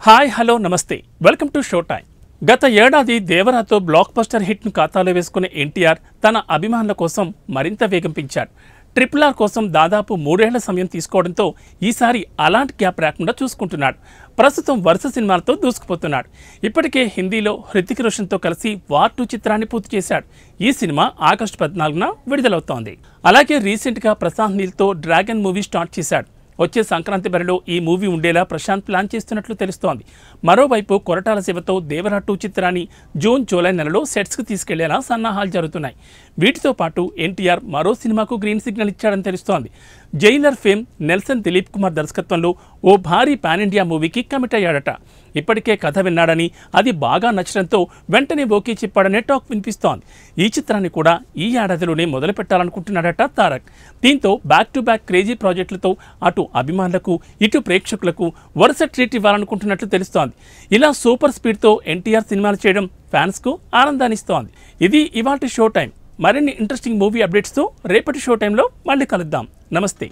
Hi hello నమస్తే welcome to show time. గత ఏడాది దేవరాతో బ్లాక్ బస్టర్ హిట్ను ఖాతాలో వేసుకునే ఎన్టీఆర్ తన అభిమానుల కోసం మరింత వేగం పెంచాడు. RRR కోసం దాదాపు 3 ఏళ్ల సమయం తీసుకోవడంతో ఈసారి అలాంటి గ్యాప్ రాకుండా చూసుకుంటున్నాడు. ప్రస్తుతం వరుస సినిమాలతో దూసుకుపోతున్నాడు. ఇప్పటికే హిందీలో హృతిక్ రోషన్తో కలిసి వార్ 2 చిత్రాన్ని పూర్తి చేశాడు. ఈ సినిమా ఆగస్టు 14న విడుదలవుతోంది. అలాగే రీసెంట్గా ప్రశాంత్ నీల్తో డ్రాగన్ మూవీ స్టార్ట్ చేశాడు. వచ్చే సంక్రాంతి బరిలో ఈ మూవీ ఉండేలా ప్రశాంత్ ప్లాన్ చేస్తున్నట్లు తెలుస్తోంది. మరోవైపు కొరటాల శివతో దేవరా 2 చిత్రాన్ని జూన్ జూలై నెలలో సెట్స్కి తీసుకెళ్లేలా సన్నాహాలు జరుగుతున్నాయి. వీటితో పాటు ఎన్టీఆర్ మరో సినిమాకు గ్రీన్ సిగ్నల్ ఇచ్చాడని తెలుస్తోంది. Jailer fame Nelson Dilip Kumar దర్శకత్వంలో ఓ భారీ పాన్ ఇండియా మూవీకి కమిట్ అయ్యాడట. ఇప్పటికే కథ విన్నాడని, అది బాగా నచ్చడంతో వెంటనే ఓకే చెప్పాడనే టాక్ వినిపిస్తోంది. ఈ చిత్రాన్ని కూడా ఈ ఏడాదిలోనే మొదలు పెట్టాలనుకుంటున్నాడట తారక్. దీంతో బ్యాక్ టు బ్యాక్ క్రేజీ ప్రాజెక్టులతో అటు అభిమానులకు ఇటు ప్రేక్షకులకు వరుస ట్రీట్ ఇవ్వాలనుకుంటున్నట్లు తెలుస్తోంది. ఇలా సూపర్ స్పీడ్తో ఎన్టీఆర్ సినిమాలు చేయడం ఫ్యాన్స్కు ఆనందాన్నిస్తోంది. ఇది ఇవాల్టి షో టైం. మరిన్ని ఇంట్రెస్టింగ్ మూవీ అప్డేట్స్తో రేపటి షో టైంలో మళ్ళీ కలుద్దాం. నమస్తే.